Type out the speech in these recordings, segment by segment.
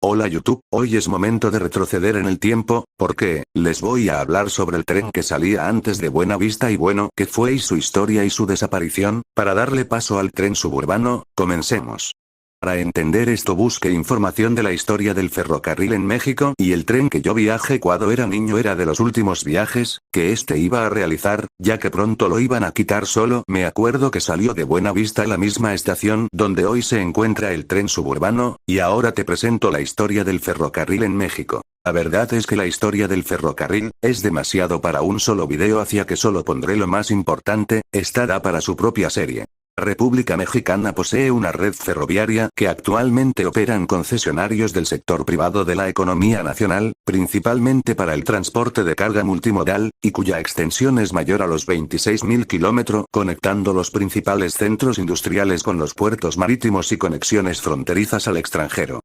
Hola YouTube, hoy es momento de retroceder en el tiempo, porque, les voy a hablar sobre el tren que salía antes de Buenavista y bueno, que fue y su historia y su desaparición. Para darle paso al tren suburbano, comencemos. Para entender esto busque información de la historia del ferrocarril en México y el tren que yo viajé cuando era niño era de los últimos viajes que iba a realizar, ya que pronto lo iban a quitar. Solo me acuerdo que salió de Buenavista, la misma estación donde hoy se encuentra el tren suburbano, y ahora te presento la historia del ferrocarril en México. La verdad es que la historia del ferrocarril es demasiado para un solo video, hacia que solo pondré lo más importante. Esta da para su propia serie. La República Mexicana posee una red ferroviaria que actualmente operan concesionarios del sector privado de la economía nacional, principalmente para el transporte de carga multimodal, y cuya extensión es mayor a los 26.000 kilómetros, conectando los principales centros industriales con los puertos marítimos y conexiones fronterizas al extranjero.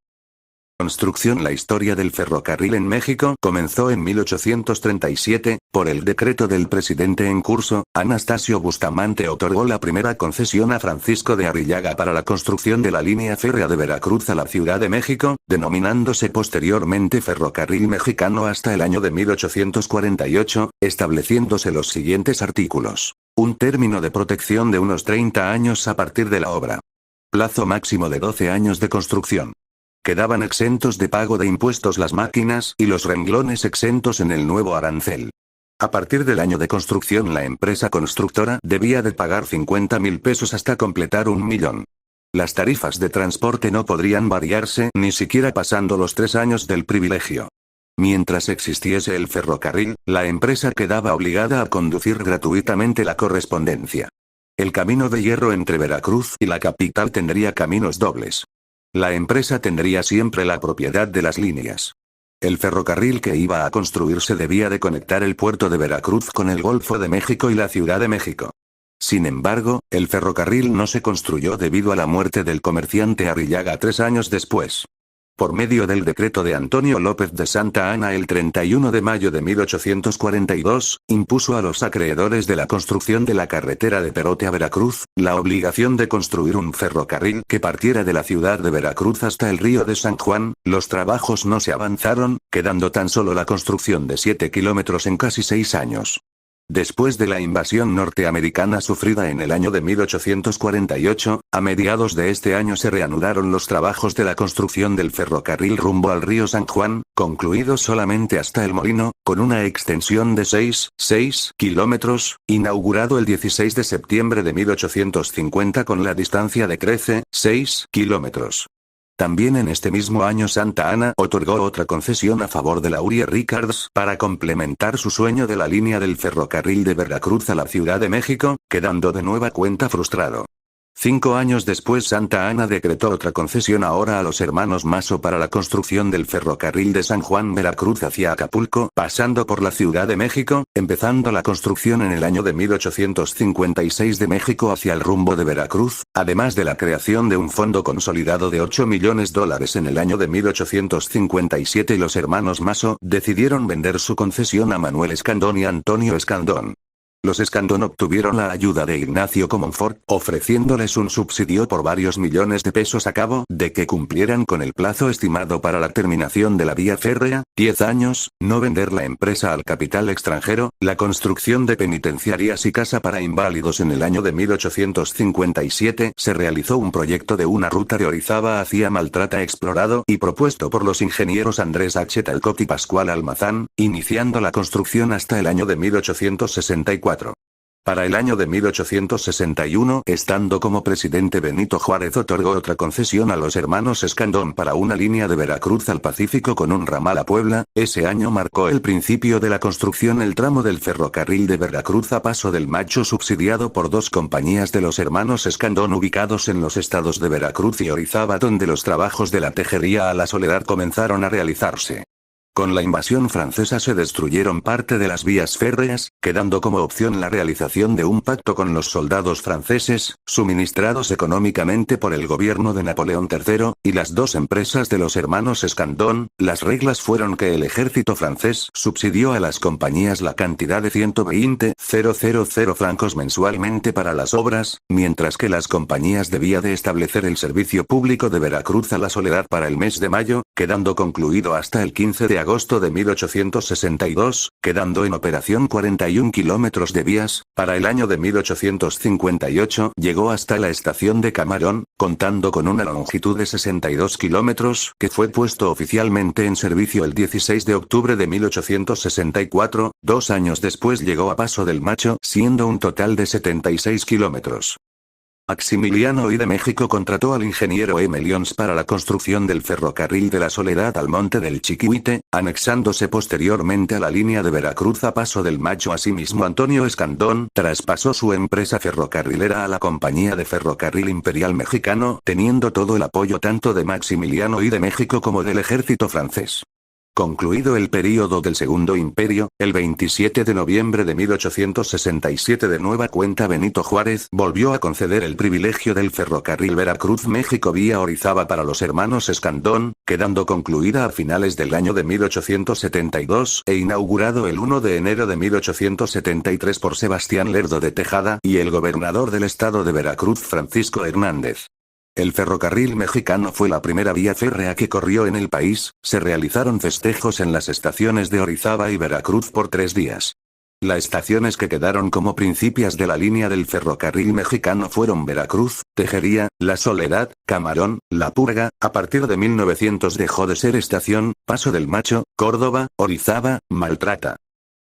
Construcción. La historia del ferrocarril en México comenzó en 1837, por el decreto del presidente en curso, Anastasio Bustamante otorgó la primera concesión a Francisco de Arrillaga para la construcción de la línea férrea de Veracruz a la Ciudad de México, denominándose posteriormente Ferrocarril Mexicano hasta el año de 1848, estableciéndose los siguientes artículos. Un término de protección de unos 30 años a partir de la obra. Plazo máximo de 12 años de construcción. Quedaban exentos de pago de impuestos las máquinas y los renglones exentos en el nuevo arancel. A partir del año de construcción la empresa constructora debía de pagar 50,000 pesos hasta completar 1,000,000. Las tarifas de transporte no podrían variarse ni siquiera pasando los 3 años del privilegio. Mientras existiese el ferrocarril, la empresa quedaba obligada a conducir gratuitamente la correspondencia. El camino de hierro entre Veracruz y la capital tendría caminos dobles. La empresa tendría siempre la propiedad de las líneas. El ferrocarril que iba a construirse debía de conectar el puerto de Veracruz con el Golfo de México y la Ciudad de México. Sin embargo, el ferrocarril no se construyó debido a la muerte del comerciante Arrillaga 3 años después. Por medio del decreto de Antonio López de Santa Anna el 31 de mayo de 1842, impuso a los acreedores de la construcción de la carretera de Perote a Veracruz, la obligación de construir un ferrocarril que partiera de la ciudad de Veracruz hasta el río de San Juan. Los trabajos no se avanzaron, quedando tan solo la construcción de 7 kilómetros en casi 6 años. Después de la invasión norteamericana sufrida en el año de 1848, a mediados de este año se reanudaron los trabajos de la construcción del ferrocarril rumbo al río San Juan, concluidos solamente hasta El Molino, con una extensión de 6 kilómetros, inaugurado el 16 de septiembre de 1850 con la distancia de 6 kilómetros. También en este mismo año Santa Anna otorgó otra concesión a favor de Laurier Rickards para complementar su sueño de la línea del ferrocarril de Veracruz a la Ciudad de México, quedando de nueva cuenta frustrado. 5 años después Santa Anna decretó otra concesión ahora a los hermanos Maso para la construcción del ferrocarril de San Juan Veracruz hacia Acapulco, pasando por la Ciudad de México, empezando la construcción en el año de 1856 de México hacia el rumbo de Veracruz, además de la creación de un fondo consolidado de $8 millones en el año de 1857. Los hermanos Maso decidieron vender su concesión a Manuel Escandón y Antonio Escandón. Los Escandón obtuvieron la ayuda de Ignacio Comonfort, ofreciéndoles un subsidio por varios millones de pesos a cabo de que cumplieran con el plazo estimado para la terminación de la vía férrea, 10 años, no vender la empresa al capital extranjero, la construcción de penitenciarias y casa para inválidos. En el año de 1857 se realizó un proyecto de una ruta de Orizaba hacia Maltrata explorado y propuesto por los ingenieros Andrés H. Talcott y Pascual Almazán, iniciando la construcción hasta el año de 1864. Para el año de 1861, estando como presidente Benito Juárez, otorgó otra concesión a los hermanos Escandón para una línea de Veracruz al Pacífico con un ramal a Puebla. Ese año marcó el principio de la construcción el tramo del ferrocarril de Veracruz a Paso del Macho, subsidiado por 2 compañías de los hermanos Escandón ubicados en los estados de Veracruz y Orizaba, donde los trabajos de la Tejería a la Soledad comenzaron a realizarse. Con la invasión francesa se destruyeron parte de las vías férreas, quedando como opción la realización de un pacto con los soldados franceses, suministrados económicamente por el gobierno de Napoleón III, y las dos empresas de los hermanos Escandón. Las reglas fueron que el ejército francés subsidió a las compañías la cantidad de 120.000 francos mensualmente para las obras, mientras que las compañías debían de establecer el servicio público de Veracruz a la Soledad para el mes de mayo, quedando concluido hasta el 15 de agosto de 1862, quedando en operación 41 kilómetros de vías. Para el año de 1858 llegó hasta la estación de Camarón, contando con una longitud de 62 kilómetros, que fue puesto oficialmente en servicio el 16 de octubre de 1864, 2 años después llegó a Paso del Macho, siendo un total de 76 kilómetros. Maximiliano I de México contrató al ingeniero M. Lyons para la construcción del ferrocarril de la Soledad al Monte del Chiquihuite, anexándose posteriormente a la línea de Veracruz a Paso del Macho. Asimismo, Antonio Escandón traspasó su empresa ferrocarrilera a la Compañía de Ferrocarril Imperial Mexicano, teniendo todo el apoyo tanto de Maximiliano I de México como del ejército francés. Concluido el período del Segundo Imperio, el 27 de noviembre de 1867 de nueva cuenta Benito Juárez volvió a conceder el privilegio del ferrocarril Veracruz-México vía Orizaba para los hermanos Escandón, quedando concluida a finales del año de 1872 e inaugurado el 1 de enero de 1873 por Sebastián Lerdo de Tejada y el gobernador del estado de Veracruz Francisco Hernández. El ferrocarril mexicano fue la primera vía férrea que corrió en el país. Se realizaron festejos en las estaciones de Orizaba y Veracruz por 3 días. Las estaciones que quedaron como principias de la línea del ferrocarril mexicano fueron Veracruz, Tejería, La Soledad, Camarón, La Purga. A partir de 1900 dejó de ser estación, Paso del Macho, Córdoba, Orizaba, Maltrata.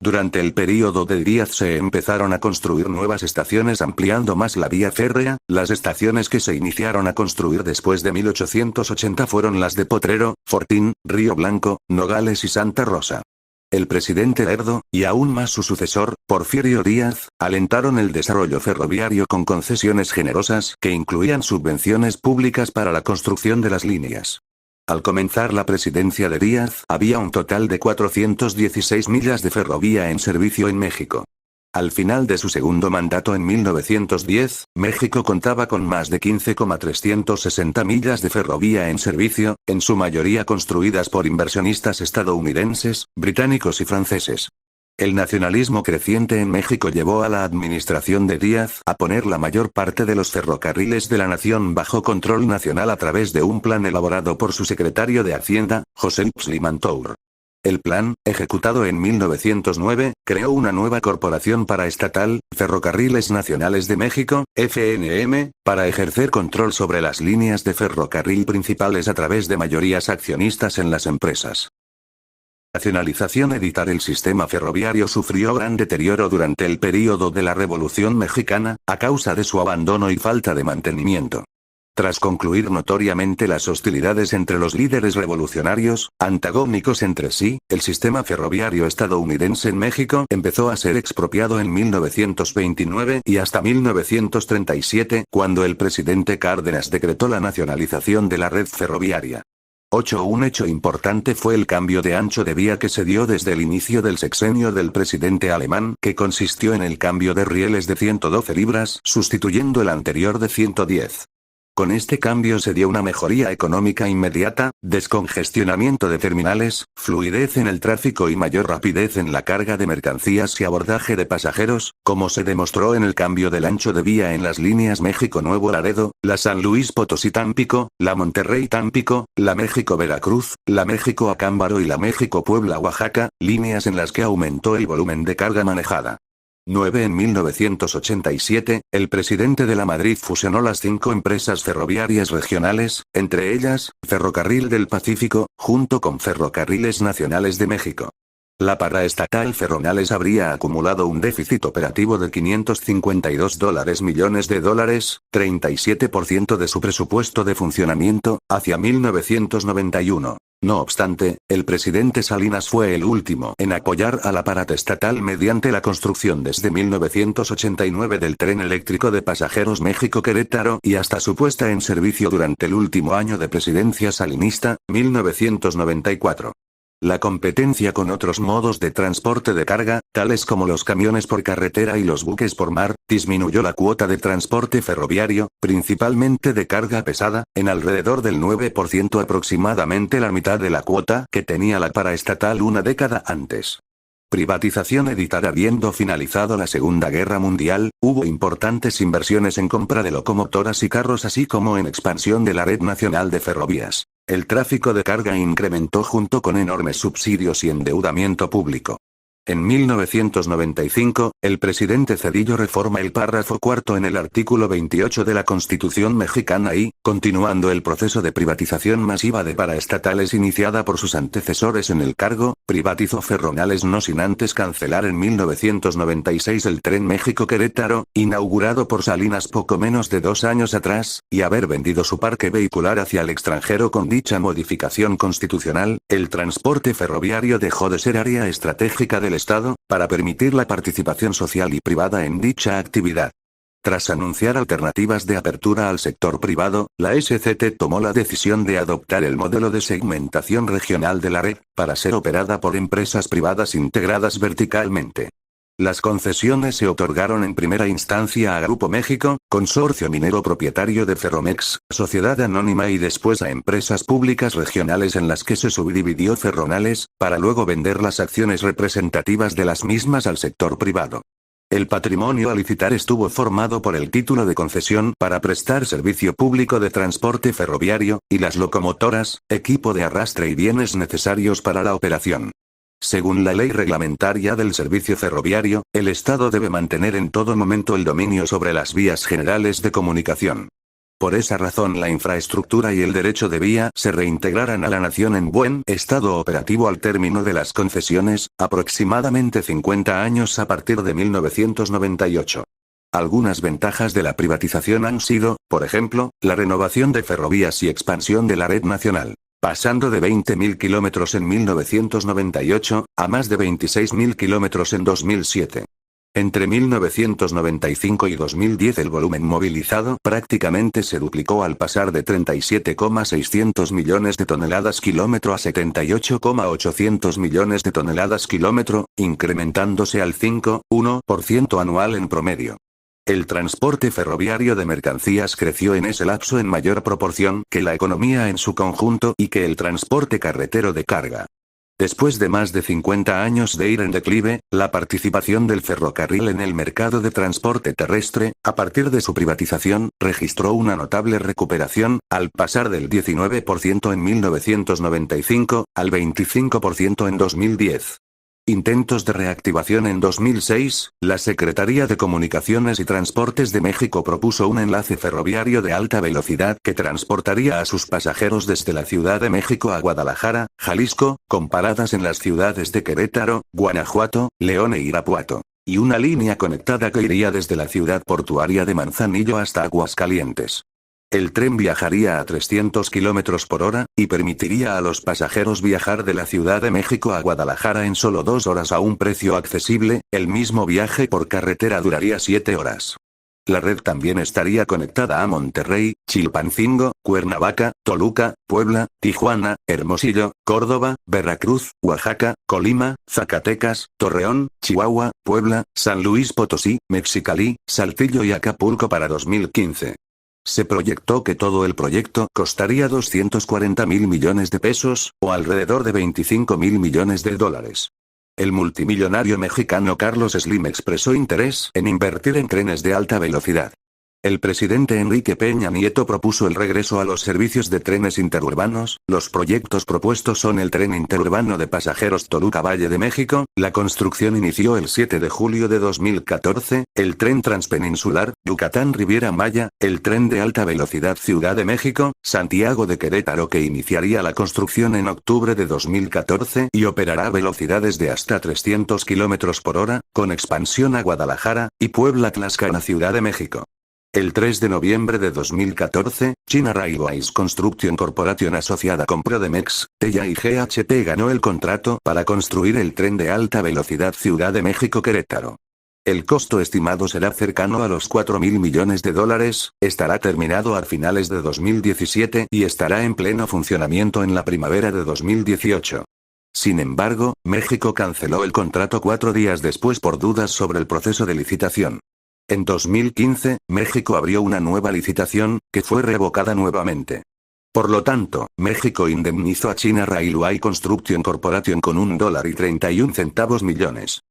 Durante el período de Díaz se empezaron a construir nuevas estaciones ampliando más la vía férrea. Las estaciones que se iniciaron a construir después de 1880 fueron las de Potrero, Fortín, Río Blanco, Nogales y Santa Rosa. El presidente Lerdo, y aún más su sucesor, Porfirio Díaz, alentaron el desarrollo ferroviario con concesiones generosas que incluían subvenciones públicas para la construcción de las líneas. Al comenzar la presidencia de Díaz, había un total de 416 millas de ferrovía en servicio en México. Al final de su segundo mandato en 1910, México contaba con más de 15,360 millas de ferrovía en servicio, en su mayoría construidas por inversionistas estadounidenses, británicos y franceses. El nacionalismo creciente en México llevó a la administración de Díaz a poner la mayor parte de los ferrocarriles de la nación bajo control nacional a través de un plan elaborado por su secretario de Hacienda, José Limantour. El plan, ejecutado en 1909, creó una nueva corporación paraestatal, Ferrocarriles Nacionales de México, FNM, para ejercer control sobre las líneas de ferrocarril principales a través de mayorías accionistas en las empresas. Nacionalización. Editar. El sistema ferroviario sufrió gran deterioro durante el período de la Revolución Mexicana, a causa de su abandono y falta de mantenimiento. Tras concluir notoriamente las hostilidades entre los líderes revolucionarios, antagónicos entre sí, el sistema ferroviario estadounidense en México empezó a ser expropiado en 1929 y hasta 1937, cuando el presidente Cárdenas decretó la nacionalización de la red ferroviaria. Un hecho importante fue el cambio de ancho de vía que se dio desde el inicio del sexenio del presidente alemán, que consistió en el cambio de rieles de 112 libras, sustituyendo el anterior de 110. Con este cambio se dio una mejoría económica inmediata, descongestionamiento de terminales, fluidez en el tráfico y mayor rapidez en la carga de mercancías y abordaje de pasajeros, como se demostró en el cambio del ancho de vía en las líneas México-Nuevo Laredo, la San Luis Potosí-Tampico, la Monterrey-Tampico, la México-Veracruz, la México-Acámbaro y la México-Puebla-Oaxaca, líneas en las que aumentó el volumen de carga manejada. En 1987, el presidente de la Madrid fusionó las 5 empresas ferroviarias regionales, entre ellas, Ferrocarril del Pacífico, junto con Ferrocarriles Nacionales de México. La paraestatal Ferronales habría acumulado un déficit operativo de $552 millones, 37% de su presupuesto de funcionamiento, hacia 1991. No obstante, el presidente Salinas fue el último en apoyar a la paraestatal mediante la construcción desde 1989 del tren eléctrico de pasajeros México-Querétaro y hasta su puesta en servicio durante el último año de presidencia salinista, 1994. La competencia con otros modos de transporte de carga, tales como los camiones por carretera y los buques por mar, disminuyó la cuota de transporte ferroviario, principalmente de carga pesada, en alrededor del 9%, aproximadamente la mitad de la cuota que tenía la paraestatal una década antes. Privatización. Habiendo finalizado la Segunda Guerra Mundial, hubo importantes inversiones en compra de locomotoras y carros, así como en expansión de la red nacional de ferrovías. El tráfico de carga incrementó junto con enormes subsidios y endeudamiento público. En 1995, el presidente Zedillo reforma el párrafo cuarto en el artículo 28 de la Constitución mexicana y, continuando el proceso de privatización masiva de paraestatales iniciada por sus antecesores en el cargo, privatizó Ferroviales, no sin antes cancelar en 1996 el tren México-Querétaro, inaugurado por Salinas poco menos de 2 años atrás, y haber vendido su parque vehicular hacia el extranjero. Con dicha modificación constitucional, el transporte ferroviario dejó de ser área estratégica del Estado, para permitir la participación social y privada en dicha actividad. Tras anunciar alternativas de apertura al sector privado, la SCT tomó la decisión de adoptar el modelo de segmentación regional de la red, para ser operada por empresas privadas integradas verticalmente. Las concesiones se otorgaron en primera instancia a Grupo México, consorcio minero propietario de Ferromex, sociedad anónima, y después a empresas públicas regionales en las que se subdividió Ferroviales, para luego vender las acciones representativas de las mismas al sector privado. El patrimonio a licitar estuvo formado por el título de concesión para prestar servicio público de transporte ferroviario, y las locomotoras, equipo de arrastre y bienes necesarios para la operación. Según la ley reglamentaria del servicio ferroviario, el Estado debe mantener en todo momento el dominio sobre las vías generales de comunicación. Por esa razón, la infraestructura y el derecho de vía se reintegrarán a la nación en buen estado operativo al término de las concesiones, aproximadamente 50 años a partir de 1998. Algunas ventajas de la privatización han sido, por ejemplo, la renovación de ferrovías y expansión de la red nacional, pasando de 20.000 kilómetros en 1998, a más de 26.000 kilómetros en 2007. Entre 1995 y 2010 el volumen movilizado prácticamente se duplicó al pasar de 37,600 millones de toneladas kilómetro a 78,800 millones de toneladas kilómetro, incrementándose al 5,1% anual en promedio. El transporte ferroviario de mercancías creció en ese lapso en mayor proporción que la economía en su conjunto y que el transporte carretero de carga. Después de más de 50 años de ir en declive, la participación del ferrocarril en el mercado de transporte terrestre, a partir de su privatización, registró una notable recuperación, al pasar del 19% en 1995, al 25% en 2010. Intentos de reactivación. En 2006, la Secretaría de Comunicaciones y Transportes de México propuso un enlace ferroviario de alta velocidad que transportaría a sus pasajeros desde la Ciudad de México a Guadalajara, Jalisco, con paradas en las ciudades de Querétaro, Guanajuato, León e Irapuato, y una línea conectada que iría desde la ciudad portuaria de Manzanillo hasta Aguascalientes. El tren viajaría a 300 km por hora, y permitiría a los pasajeros viajar de la Ciudad de México a Guadalajara en solo 2 horas a un precio accesible. El mismo viaje por carretera duraría 7 horas. La red también estaría conectada a Monterrey, Chilpancingo, Cuernavaca, Toluca, Puebla, Tijuana, Hermosillo, Córdoba, Veracruz, Oaxaca, Colima, Zacatecas, Torreón, Chihuahua, Puebla, San Luis Potosí, Mexicalí, Saltillo y Acapulco para 2015. Se proyectó que todo el proyecto costaría 240.000 millones de pesos, o alrededor de 25.000 millones de dólares. El multimillonario mexicano Carlos Slim expresó interés en invertir en trenes de alta velocidad. El presidente Enrique Peña Nieto propuso el regreso a los servicios de trenes interurbanos. Los proyectos propuestos son el tren interurbano de pasajeros Toluca-Valle de México, la construcción inició el 7 de julio de 2014, el tren transpeninsular, Yucatán-Riviera Maya, el tren de alta velocidad Ciudad de México, Santiago de Querétaro, que iniciaría la construcción en octubre de 2014 y operará a velocidades de hasta 300 km por hora, con expansión a Guadalajara, y Puebla-Tlaxcala Ciudad de México. El 3 de noviembre de 2014, China Railways Construction Corporation asociada con Prodemex, TELLA y GHT ganó el contrato para construir el tren de alta velocidad Ciudad de México-Querétaro. El costo estimado será cercano a los 4.000 millones de dólares, estará terminado a finales de 2017 y estará en pleno funcionamiento en la primavera de 2018. Sin embargo, México canceló el contrato 4 días después por dudas sobre el proceso de licitación. En 2015, México abrió una nueva licitación, que fue revocada nuevamente. Por lo tanto, México indemnizó a China Railway Construction Corporation con $1.31 millones.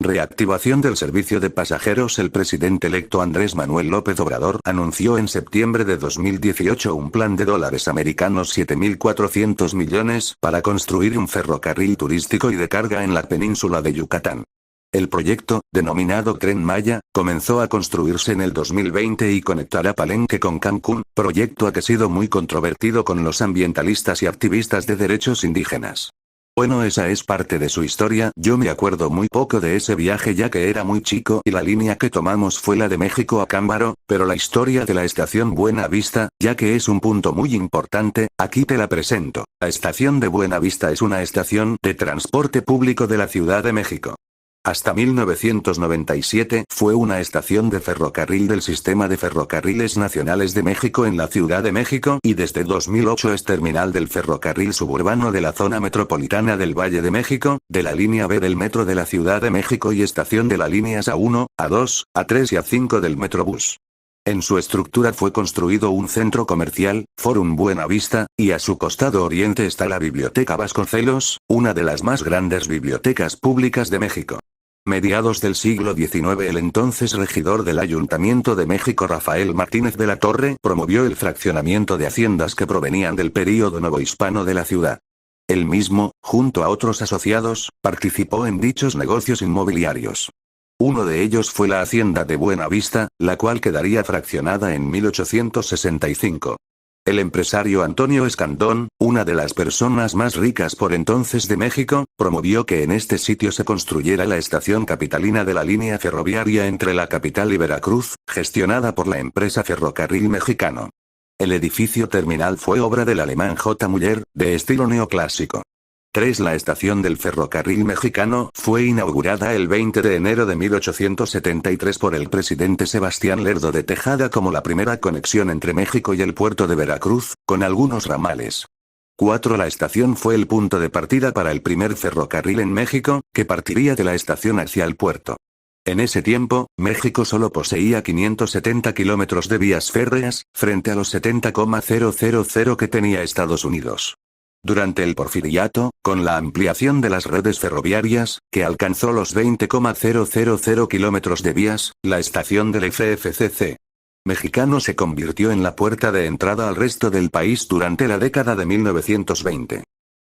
Reactivación del servicio de pasajeros. El presidente electo Andrés Manuel López Obrador anunció en septiembre de 2018 un plan de $americanos 7.400 millones para construir un ferrocarril turístico y de carga en la península de Yucatán. El proyecto, denominado Tren Maya, comenzó a construirse en el 2020 y conectará Palenque con Cancún, proyecto que ha sido muy controvertido con los ambientalistas y activistas de derechos indígenas. Bueno, esa es parte de su historia. Yo me acuerdo muy poco de ese viaje ya que era muy chico y la línea que tomamos fue la de México a Cámbaro, pero la historia de la estación Buena Vista, ya que es un punto muy importante, aquí te la presento. La estación de Buena Vista es una estación de transporte público de la Ciudad de México. Hasta 1997 fue una estación de ferrocarril del Sistema de Ferrocarriles Nacionales de México en la Ciudad de México y desde 2008 es terminal del ferrocarril suburbano de la zona metropolitana del Valle de México, de la línea B del Metro de la Ciudad de México y estación de las líneas A1, A2, A3 y A5 del Metrobús. En su estructura fue construido un centro comercial, Forum Buena Vista, y a su costado oriente está la Biblioteca Vasconcelos, una de las más grandes bibliotecas públicas de México. Mediados del siglo XIX el entonces regidor del Ayuntamiento de México Rafael Martínez de la Torre promovió el fraccionamiento de haciendas que provenían del período novohispano de la ciudad. Él mismo, junto a otros asociados, participó en dichos negocios inmobiliarios. Uno de ellos fue la hacienda de Buena Vista, la cual quedaría fraccionada en 1865. El empresario Antonio Escandón, una de las personas más ricas por entonces de México, promovió que en este sitio se construyera la estación capitalina de la línea ferroviaria entre la capital y Veracruz, gestionada por la empresa Ferrocarril Mexicano. El edificio terminal fue obra del alemán J. Müller, de estilo neoclásico. La estación del ferrocarril mexicano fue inaugurada el 20 de enero de 1873 por el presidente Sebastián Lerdo de Tejada como la primera conexión entre México y el puerto de Veracruz, con algunos ramales. La estación fue el punto de partida para el primer ferrocarril en México, que partiría de la estación hacia el puerto. En ese tiempo, México solo poseía 570 kilómetros de vías férreas, frente a los 70,000 que tenía Estados Unidos. Durante el Porfiriato, con la ampliación de las redes ferroviarias, que alcanzó los 20,000 kilómetros de vías, la estación del FFCC mexicano se convirtió en la puerta de entrada al resto del país durante la década de 1920.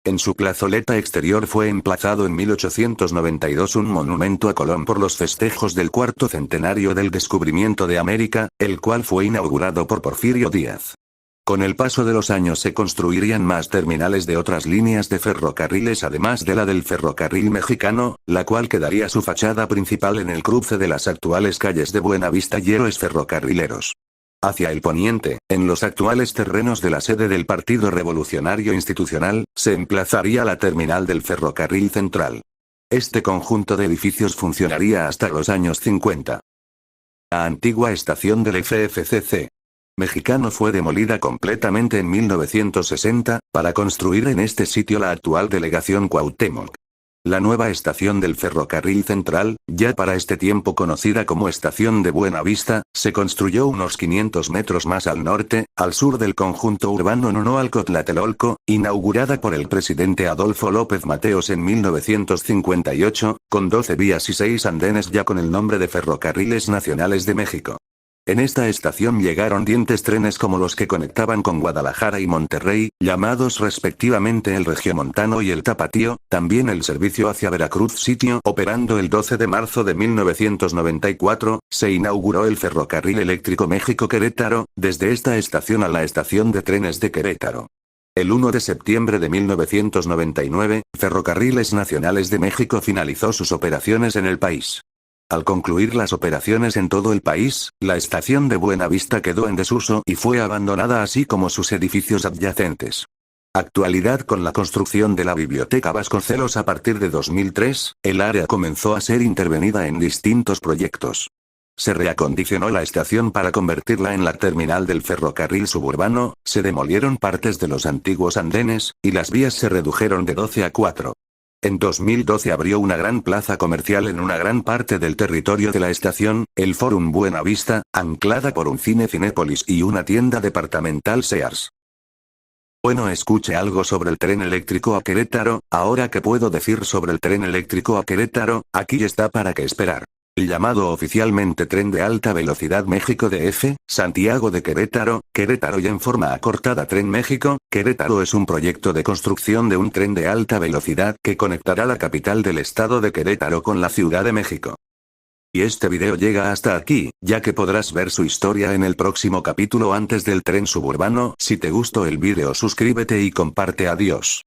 En su plazoleta exterior fue emplazado en 1892 un monumento a Colón por los festejos del cuarto centenario del descubrimiento de América, el cual fue inaugurado por Porfirio Díaz. Con el paso de los años se construirían más terminales de otras líneas de ferrocarriles además de la del ferrocarril mexicano, la cual quedaría su fachada principal en el cruce de las actuales calles de Buena Vista y Héroes Ferrocarrileros. Hacia el poniente, en los actuales terrenos de la sede del Partido Revolucionario Institucional, se emplazaría la terminal del Ferrocarril Central. Este conjunto de edificios funcionaría hasta los años 50. La antigua estación del FFCC mexicano fue demolida completamente en 1960, para construir en este sitio la actual delegación Cuauhtémoc. La nueva estación del Ferrocarril Central, ya para este tiempo conocida como Estación de Buena Vista, se construyó unos 500 metros más al norte, al sur del conjunto urbano Nonoalco-Tlatelolco, inaugurada por el presidente Adolfo López Mateos en 1958, con 12 vías y 6 andenes ya con el nombre de Ferrocarriles Nacionales de México. En esta estación llegaron dientes trenes como los que conectaban con Guadalajara y Monterrey, llamados respectivamente el Regiomontano y el Tapatío, también el servicio hacia Veracruz sitio operando el 12 de marzo de 1994, se inauguró el ferrocarril eléctrico México-Querétaro, desde esta estación a la estación de trenes de Querétaro. El 1 de septiembre de 1999, Ferrocarriles Nacionales de México finalizó sus operaciones en el país. Al concluir las operaciones en todo el país, la estación de Buena Vista quedó en desuso y fue abandonada así como sus edificios adyacentes. Actualidad. Con la construcción de la Biblioteca Vasconcelos a partir de 2003, el área comenzó a ser intervenida en distintos proyectos. Se reacondicionó la estación para convertirla en la terminal del ferrocarril suburbano, se demolieron partes de los antiguos andenes, y las vías se redujeron de 12 a 4. En 2012 abrió una gran plaza comercial en una gran parte del territorio de la estación, el Forum Buena Vista, anclada por un cine Cinépolis y una tienda departamental Sears. Bueno, escuche algo sobre el tren eléctrico a Querétaro. Ahora, ¿qué puedo decir sobre el tren eléctrico a Querétaro? Aquí está para qué esperar. El llamado oficialmente Tren de Alta Velocidad México DF, Santiago de Querétaro, Querétaro y en forma acortada Tren México, Querétaro es un proyecto de construcción de un tren de alta velocidad que conectará la capital del estado de Querétaro con la Ciudad de México. Y este video llega hasta aquí, ya que podrás ver su historia en el próximo capítulo antes del tren suburbano. Si te gustó el video, suscríbete y comparte. Adiós.